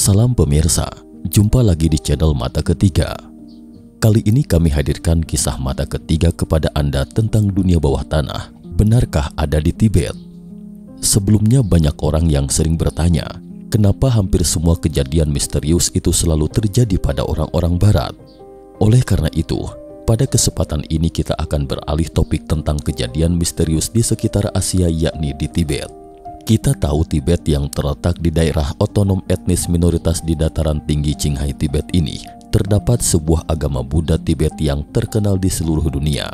Salam pemirsa, jumpa lagi di channel Mata Ketiga. Kali ini kami hadirkan kisah mata ketiga kepada Anda tentang dunia bawah tanah. Benarkah ada di Tibet? Sebelumnya banyak orang yang sering bertanya, kenapa hampir semua kejadian misterius itu selalu terjadi pada orang-orang barat? Oleh karena itu, pada kesempatan ini kita akan beralih topik tentang kejadian misterius di sekitar Asia, yakni di Tibet. Kita tahu Tibet yang terletak di daerah otonom etnis minoritas di dataran tinggi Qinghai Tibet ini, terdapat sebuah agama Buddha Tibet yang terkenal di seluruh dunia.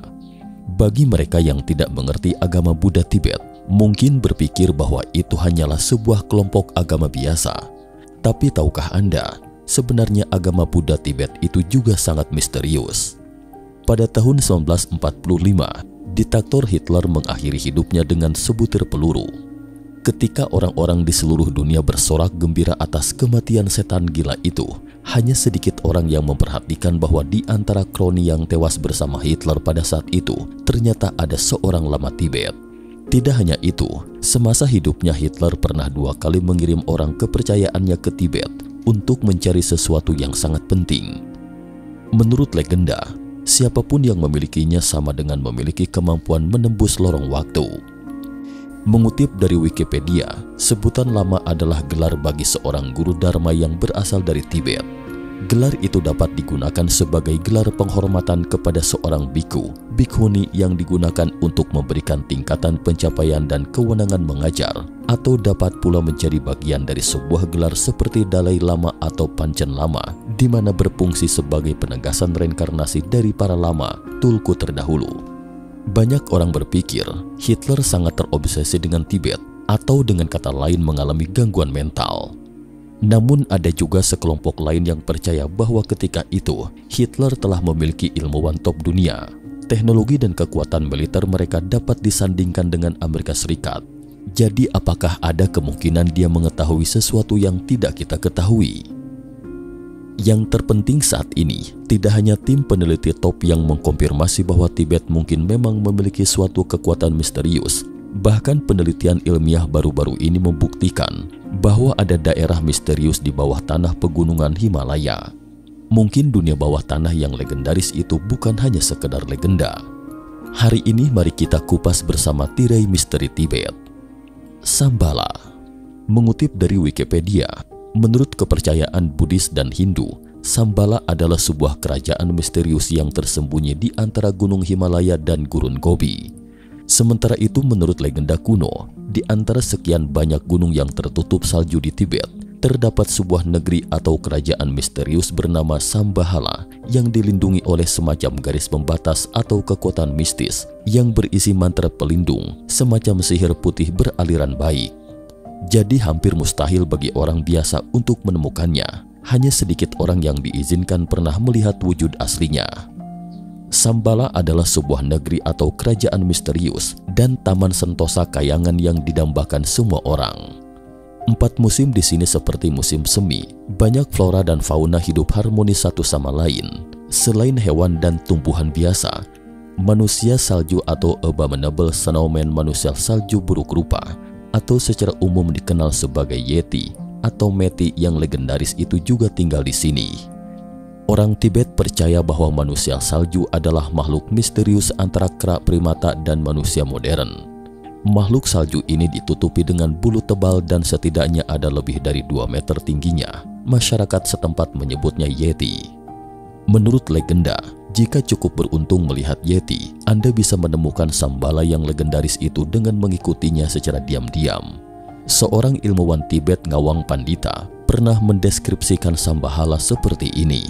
Bagi mereka yang tidak mengerti agama Buddha Tibet, mungkin berpikir bahwa itu hanyalah sebuah kelompok agama biasa. Tapi tahukah Anda, sebenarnya agama Buddha Tibet itu juga sangat misterius. Pada tahun 1945, diktator Hitler mengakhiri hidupnya dengan sebutir peluru. Ketika orang-orang di seluruh dunia bersorak gembira atas kematian setan gila itu, hanya sedikit orang yang memperhatikan bahwa di antara kroni yang tewas bersama Hitler pada saat itu, ternyata ada seorang lama Tibet. Tidak hanya itu, semasa hidupnya Hitler pernah 2 kali mengirim orang kepercayaannya ke Tibet untuk mencari sesuatu yang sangat penting. Menurut legenda, siapapun yang memilikinya sama dengan memiliki kemampuan menembus lorong waktu. Mengutip dari Wikipedia, sebutan lama adalah gelar bagi seorang guru dharma yang berasal dari Tibet. Gelar itu dapat digunakan sebagai gelar penghormatan kepada seorang biku, bikkhuni yang digunakan untuk memberikan tingkatan pencapaian dan kewenangan mengajar, atau dapat pula menjadi bagian dari sebuah gelar seperti Dalai Lama atau Panchen Lama, di mana berfungsi sebagai penegasan reinkarnasi dari para lama Tulku terdahulu. Banyak orang berpikir Hitler sangat terobsesi dengan Tibet, atau dengan kata lain mengalami gangguan mental. Namun ada juga sekelompok lain yang percaya bahwa ketika itu Hitler telah memiliki ilmuwan top dunia. Teknologi dan kekuatan militer mereka dapat disandingkan dengan Amerika Serikat. Jadi apakah ada kemungkinan dia mengetahui sesuatu yang tidak kita ketahui? Yang terpenting saat ini, tidak hanya tim peneliti top yang mengkonfirmasi bahwa Tibet mungkin memang memiliki suatu kekuatan misterius. Bahkan penelitian ilmiah baru-baru ini membuktikan bahwa ada daerah misterius di bawah tanah pegunungan Himalaya. Mungkin dunia bawah tanah yang legendaris itu bukan hanya sekedar legenda. Hari ini mari kita kupas bersama tirai misteri Tibet. Shambhala. Mengutip dari Wikipedia, menurut kepercayaan Buddhis dan Hindu, Shambhala adalah sebuah kerajaan misterius yang tersembunyi di antara Gunung Himalaya dan Gurun Gobi. Sementara itu menurut legenda kuno, di antara sekian banyak gunung yang tertutup salju di Tibet, terdapat sebuah negeri atau kerajaan misterius bernama Shambhala yang dilindungi oleh semacam garis pembatas atau kekuatan mistis yang berisi mantra pelindung, semacam sihir putih beraliran baik. Jadi hampir mustahil bagi orang biasa untuk menemukannya. Hanya sedikit orang yang diizinkan pernah melihat wujud aslinya. Shambhala adalah sebuah negeri atau kerajaan misterius dan taman sentosa kayangan yang didambakan semua orang. 4 musim di sini seperti musim semi, banyak flora dan fauna hidup harmonis satu sama lain. Selain hewan dan tumbuhan biasa, manusia salju atau abominable snowman, manusia salju buruk rupa, atau secara umum dikenal sebagai Yeti atau Meti yang legendaris itu juga tinggal di sini. Orang Tibet percaya bahwa manusia salju adalah makhluk misterius antara kera primata dan manusia modern. Makhluk salju ini ditutupi dengan bulu tebal dan setidaknya ada lebih dari 2 meter tingginya. Masyarakat setempat menyebutnya Yeti. Menurut legenda, jika cukup beruntung melihat Yeti, Anda bisa menemukan Shambhala yang legendaris itu dengan mengikutinya secara diam-diam. Seorang ilmuwan Tibet, Ngawang Pandita, pernah mendeskripsikan Shambhala seperti ini.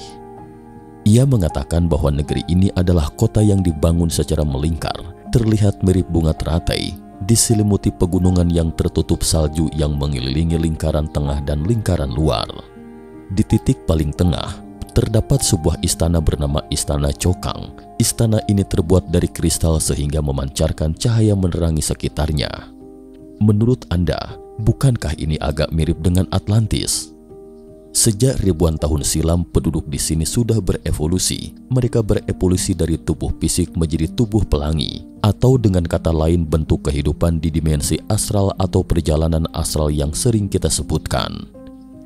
Ia mengatakan bahwa negeri ini adalah kota yang dibangun secara melingkar, terlihat mirip bunga teratai, diselimuti pegunungan yang tertutup salju yang mengelilingi lingkaran tengah dan lingkaran luar. Di titik paling tengah, terdapat sebuah istana bernama Istana Chokang. Istana ini terbuat dari kristal sehingga memancarkan cahaya menerangi sekitarnya. Menurut Anda, bukankah ini agak mirip dengan Atlantis? Sejak ribuan tahun silam, penduduk di sini sudah berevolusi. Mereka berevolusi dari tubuh fisik menjadi tubuh pelangi, atau dengan kata lain bentuk kehidupan di dimensi astral atau perjalanan astral yang sering kita sebutkan.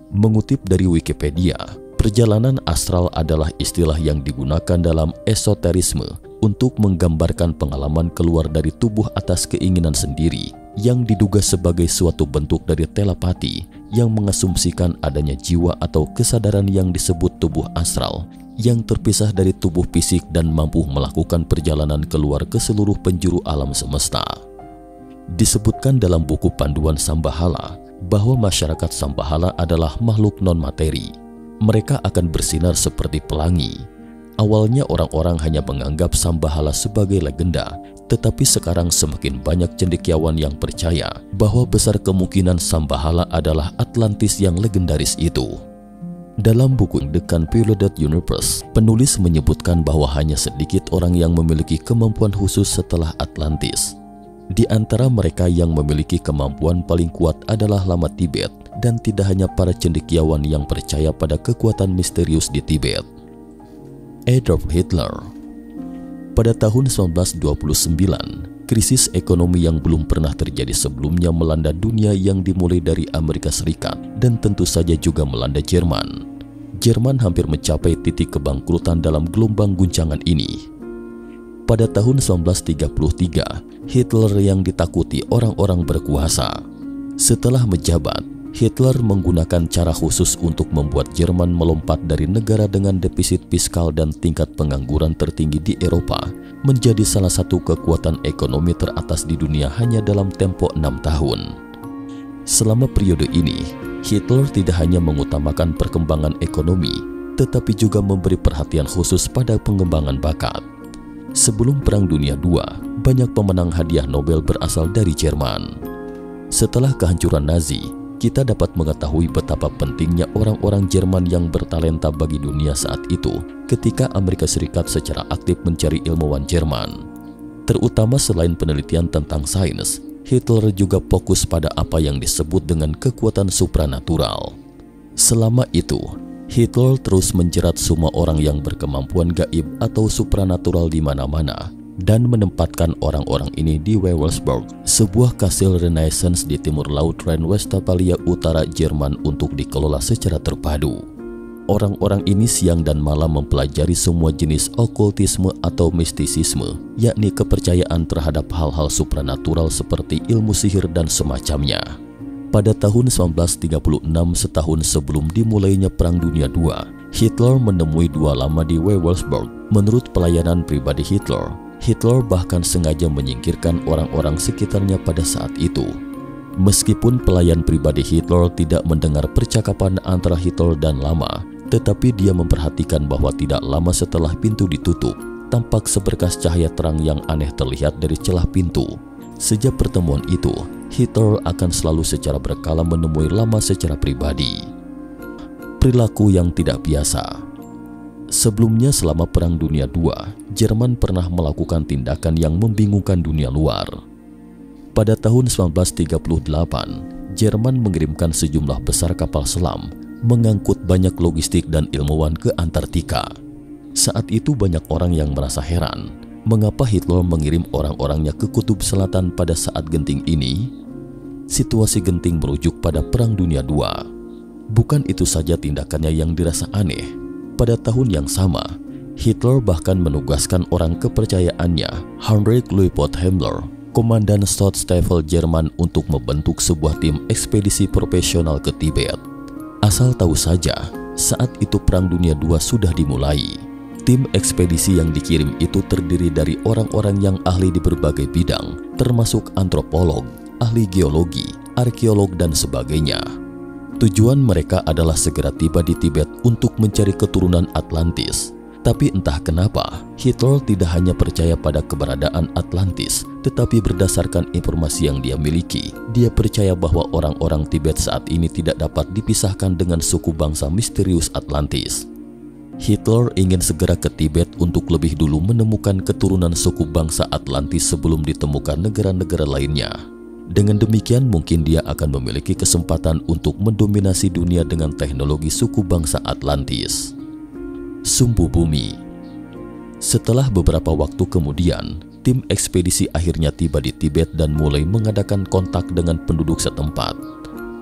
Mengutip dari Wikipedia, perjalanan astral adalah istilah yang digunakan dalam esoterisme untuk menggambarkan pengalaman keluar dari tubuh atas keinginan sendiri yang diduga sebagai suatu bentuk dari telepati yang mengasumsikan adanya jiwa atau kesadaran yang disebut tubuh astral yang terpisah dari tubuh fisik dan mampu melakukan perjalanan keluar ke seluruh penjuru alam semesta. Disebutkan dalam buku panduan Sambahala bahwa masyarakat Sambahala adalah makhluk non-materi. Mereka akan bersinar seperti pelangi. Awalnya orang-orang hanya menganggap Sambahala sebagai legenda, tetapi sekarang semakin banyak cendekiawan yang percaya bahwa besar kemungkinan Sambahala adalah Atlantis yang legendaris itu. Dalam buku The Convoluted Universe, penulis menyebutkan bahwa hanya sedikit orang yang memiliki kemampuan khusus setelah Atlantis. Di antara mereka yang memiliki kemampuan paling kuat adalah Lama Tibet, dan tidak hanya para cendekiawan yang percaya pada kekuatan misterius di Tibet. Adolf Hitler. Pada tahun 1929, krisis ekonomi yang belum pernah terjadi sebelumnya melanda dunia yang dimulai dari Amerika Serikat dan tentu saja juga melanda Jerman. Jerman hampir mencapai titik kebangkrutan dalam gelombang guncangan ini. Pada tahun 1933, Hitler yang ditakuti orang-orang berkuasa. Setelah menjabat, Hitler menggunakan cara khusus untuk membuat Jerman melompat dari negara dengan defisit fiskal dan tingkat pengangguran tertinggi di Eropa menjadi salah satu kekuatan ekonomi teratas di dunia hanya dalam tempo 6 tahun. Selama periode ini, Hitler tidak hanya mengutamakan perkembangan ekonomi, tetapi juga memberi perhatian khusus pada pengembangan bakat. Sebelum Perang Dunia II, banyak pemenang hadiah Nobel berasal dari Jerman. Setelah kehancuran Nazi, kita dapat mengetahui betapa pentingnya orang-orang Jerman yang bertalenta bagi dunia saat itu ketika Amerika Serikat secara aktif mencari ilmuwan Jerman. Terutama selain penelitian tentang sains, Hitler juga fokus pada apa yang disebut dengan kekuatan supranatural. Selama itu, Hitler terus menjerat semua orang yang berkemampuan gaib atau supranatural di mana-mana dan menempatkan orang-orang ini di Wewelsburg, sebuah kastil Renaissance di timur laut Rhine-Westphalia utara Jerman untuk dikelola secara terpadu. Orang-orang ini siang dan malam mempelajari semua jenis okultisme atau mistisisme, yakni kepercayaan terhadap hal-hal supranatural seperti ilmu sihir dan semacamnya. Pada tahun 1936, setahun sebelum dimulainya Perang Dunia II, Hitler menemui dua lama di Wewelsburg. Menurut pelayanan pribadi Hitler, Hitler bahkan sengaja menyingkirkan orang-orang sekitarnya pada saat itu. Meskipun pelayan pribadi Hitler tidak mendengar percakapan antara Hitler dan Lama, tetapi dia memperhatikan bahwa tidak lama setelah pintu ditutup, tampak seberkas cahaya terang yang aneh terlihat dari celah pintu. Sejak pertemuan itu, Hitler akan selalu secara berkala menemui Lama secara pribadi. Perilaku yang tidak biasa. Sebelumnya selama Perang Dunia II, Jerman pernah melakukan tindakan yang membingungkan dunia luar. Pada tahun 1938, Jerman mengirimkan sejumlah besar kapal selam mengangkut banyak logistik dan ilmuwan ke Antartika. Saat itu banyak orang yang merasa heran, mengapa Hitler mengirim orang-orangnya ke Kutub Selatan pada saat genting ini? Situasi genting merujuk pada Perang Dunia II. Bukan itu saja tindakannya yang dirasa aneh. Pada tahun yang sama, Hitler bahkan menugaskan orang kepercayaannya, Heinrich Luitpold Himmler, komandan Stadtstaffel Jerman, untuk membentuk sebuah tim ekspedisi profesional ke Tibet. Asal tahu saja, saat itu Perang Dunia II sudah dimulai. Tim ekspedisi yang dikirim itu terdiri dari orang-orang yang ahli di berbagai bidang, termasuk antropolog, ahli geologi, arkeolog, dan sebagainya. Tujuan mereka adalah segera tiba di Tibet untuk mencari keturunan Atlantis. Tapi entah kenapa, Hitler tidak hanya percaya pada keberadaan Atlantis, tetapi berdasarkan informasi yang dia miliki, dia percaya bahwa orang-orang Tibet saat ini tidak dapat dipisahkan dengan suku bangsa misterius Atlantis. Hitler ingin segera ke Tibet untuk lebih dulu menemukan keturunan suku bangsa Atlantis sebelum ditemukan negara-negara lainnya. Dengan demikian mungkin dia akan memiliki kesempatan untuk mendominasi dunia dengan teknologi suku bangsa Atlantis. Sumbu bumi. Setelah beberapa waktu kemudian, tim ekspedisi akhirnya tiba di Tibet dan mulai mengadakan kontak dengan penduduk setempat.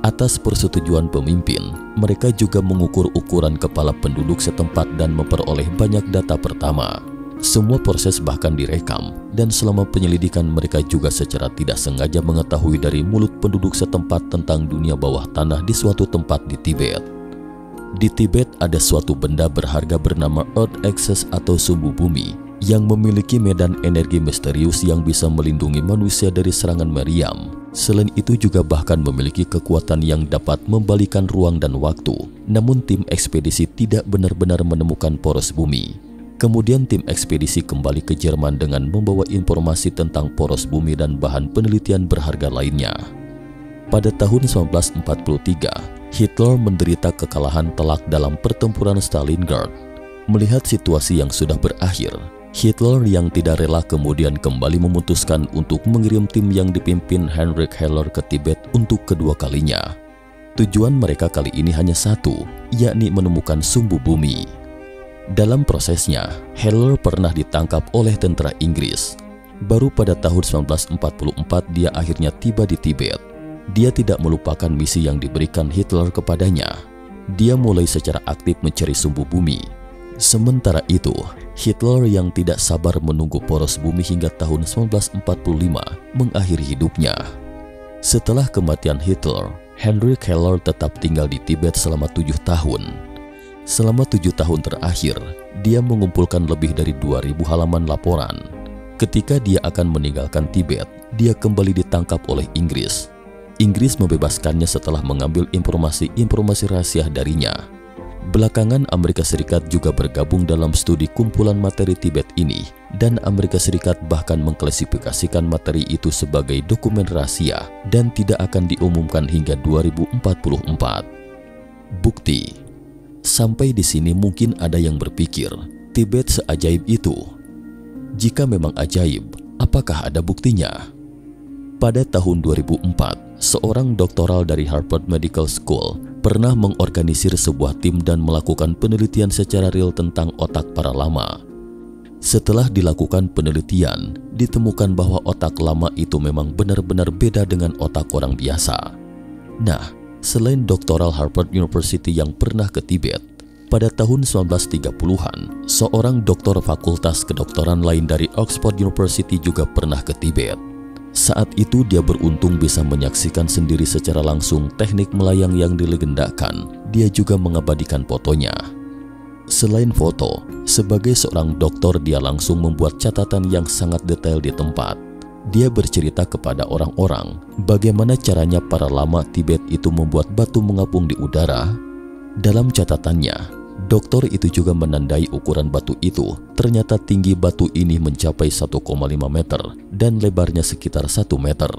Atas persetujuan pemimpin, mereka juga mengukur ukuran kepala penduduk setempat dan memperoleh banyak data pertama. Semua proses bahkan direkam, dan selama penyelidikan mereka juga secara tidak sengaja mengetahui dari mulut penduduk setempat tentang dunia bawah tanah di suatu tempat di Tibet. Di Tibet ada suatu benda berharga bernama Earth Axis atau sumbu bumi yang memiliki medan energi misterius yang bisa melindungi manusia dari serangan meriam. Selain itu juga bahkan memiliki kekuatan yang dapat membalikan ruang dan waktu. Namun tim ekspedisi tidak benar-benar menemukan poros bumi. Kemudian tim ekspedisi kembali ke Jerman dengan membawa informasi tentang poros bumi dan bahan penelitian berharga lainnya. Pada tahun 1943, Hitler menderita kekalahan telak dalam pertempuran Stalingrad. Melihat situasi yang sudah berakhir, Hitler yang tidak rela kemudian kembali memutuskan untuk mengirim tim yang dipimpin Heinrich Heller ke Tibet untuk kedua kalinya. Tujuan mereka kali ini hanya satu, yakni menemukan sumbu bumi. Dalam prosesnya, Heller pernah ditangkap oleh tentara Inggris. Baru pada tahun 1944 dia akhirnya tiba di Tibet. Dia tidak melupakan misi yang diberikan Hitler kepadanya. Dia mulai secara aktif mencari sumbu bumi. Sementara itu, Hitler yang tidak sabar menunggu poros bumi hingga tahun 1945 mengakhiri hidupnya. Setelah kematian Hitler, Heinrich Heller tetap tinggal di Tibet selama 7 tahun. Selama 7 tahun terakhir, dia mengumpulkan lebih dari 2.000 halaman laporan. Ketika dia akan meninggalkan Tibet, dia kembali ditangkap oleh Inggris. Inggris membebaskannya setelah mengambil informasi rahasia darinya. Belakangan Amerika Serikat juga bergabung dalam studi kumpulan materi Tibet ini, dan Amerika Serikat bahkan mengklasifikasikan materi itu sebagai dokumen rahasia dan tidak akan diumumkan hingga 2044. Bukti. Sampai di sini mungkin ada yang berpikir, Tibet seajaib itu. Jika memang ajaib, apakah ada buktinya? Pada tahun 2004, seorang doktoral dari Harvard Medical School pernah mengorganisir sebuah tim dan melakukan penelitian secara real tentang otak para lama. Setelah dilakukan penelitian, ditemukan bahwa otak lama itu memang benar-benar beda dengan otak orang biasa. Nah, selain doktoral Harvard University yang pernah ke Tibet, pada tahun 1930-an, seorang doktor fakultas kedokteran lain dari Oxford University juga pernah ke Tibet. Saat itu dia beruntung bisa menyaksikan sendiri secara langsung teknik melayang yang dilegendakan. Dia juga mengabadikan fotonya. Selain foto, sebagai seorang dokter dia langsung membuat catatan yang sangat detail di tempat. Dia bercerita kepada orang-orang bagaimana caranya para lama Tibet itu membuat batu mengapung di udara. Dalam catatannya, dokter itu juga menandai ukuran batu itu. Ternyata tinggi batu ini mencapai 1,5 meter dan lebarnya sekitar 1 meter.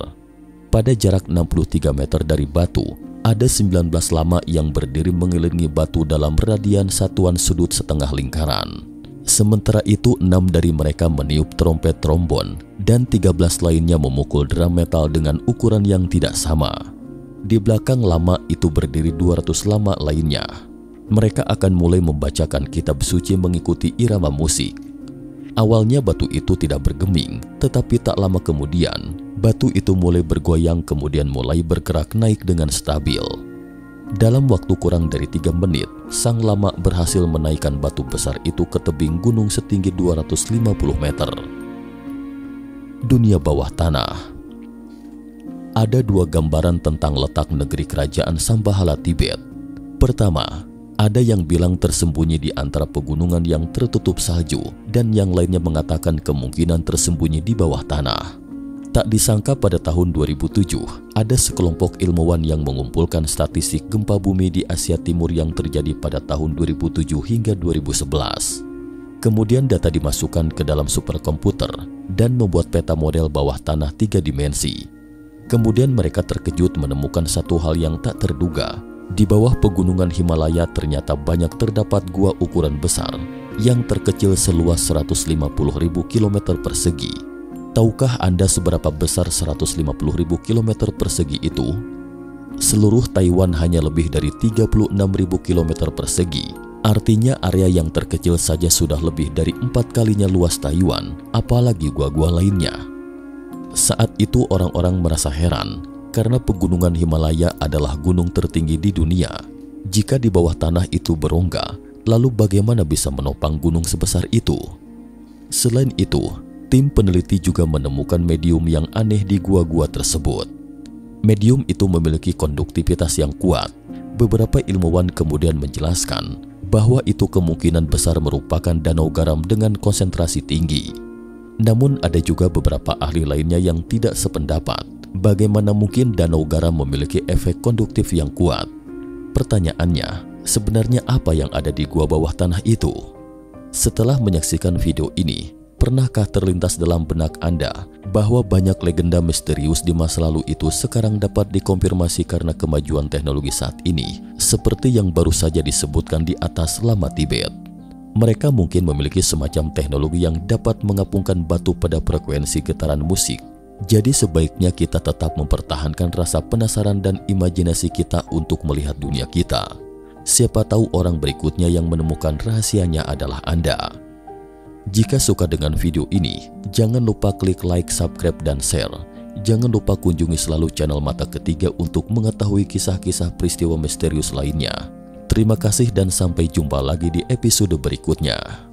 Pada jarak 63 meter dari batu, ada 19 lama yang berdiri mengelilingi batu dalam radian satuan sudut setengah lingkaran. Sementara itu 6 dari mereka meniup trompet trombon dan 13 lainnya memukul drum metal dengan ukuran yang tidak sama. Di belakang lama itu berdiri 200 lama lainnya. Mereka akan mulai membacakan kitab suci mengikuti irama musik. Awalnya batu itu tidak bergeming, tetapi tak lama kemudian, batu itu mulai bergoyang kemudian mulai bergerak naik dengan stabil. Dalam waktu kurang dari 3 menit, sang lama berhasil menaikkan batu besar itu ke tebing gunung setinggi 250 meter. Dunia bawah tanah. Ada 2 gambaran tentang letak negeri kerajaan Sambahala Tibet. Pertama, ada yang bilang tersembunyi di antara pegunungan yang tertutup salju dan yang lainnya mengatakan kemungkinan tersembunyi di bawah tanah. Tak disangka pada tahun 2007, ada sekelompok ilmuwan yang mengumpulkan statistik gempa bumi di Asia Timur yang terjadi pada tahun 2007 hingga 2011. Kemudian data dimasukkan ke dalam superkomputer dan membuat peta model bawah tanah 3 dimensi. Kemudian mereka terkejut menemukan satu hal yang tak terduga. Di bawah pegunungan Himalaya ternyata banyak terdapat gua ukuran besar yang terkecil seluas 150.000 km persegi. Tahukah Anda seberapa besar 150.000 km persegi itu? Seluruh Taiwan hanya lebih dari 36.000 km persegi. Artinya area yang terkecil saja sudah lebih dari 4 kalinya luas Taiwan, apalagi gua-gua lainnya. Saat itu orang-orang merasa heran karena pegunungan Himalaya adalah gunung tertinggi di dunia. Jika di bawah tanah itu berongga, lalu bagaimana bisa menopang gunung sebesar itu? Selain itu, tim peneliti juga menemukan medium yang aneh di gua-gua tersebut. Medium itu memiliki konduktivitas yang kuat. Beberapa ilmuwan kemudian menjelaskan bahwa itu kemungkinan besar merupakan danau garam dengan konsentrasi tinggi. Namun ada juga beberapa ahli lainnya yang tidak sependapat. Bagaimana mungkin danau garam memiliki efek konduktif yang kuat? Pertanyaannya, sebenarnya apa yang ada di gua bawah tanah itu? Setelah menyaksikan video ini, pernahkah terlintas dalam benak Anda bahwa banyak legenda misterius di masa lalu itu sekarang dapat dikonfirmasi karena kemajuan teknologi saat ini, seperti yang baru saja disebutkan di atas Lama Tibet? Mereka mungkin memiliki semacam teknologi yang dapat mengapungkan batu pada frekuensi getaran musik. Jadi sebaiknya kita tetap mempertahankan rasa penasaran dan imajinasi kita untuk melihat dunia kita. Siapa tahu orang berikutnya yang menemukan rahasianya adalah Anda. Jika suka dengan video ini, jangan lupa klik like, subscribe, dan share. Jangan lupa kunjungi selalu channel Mata Ketiga untuk mengetahui kisah-kisah peristiwa misterius lainnya. Terima kasih dan sampai jumpa lagi di episode berikutnya.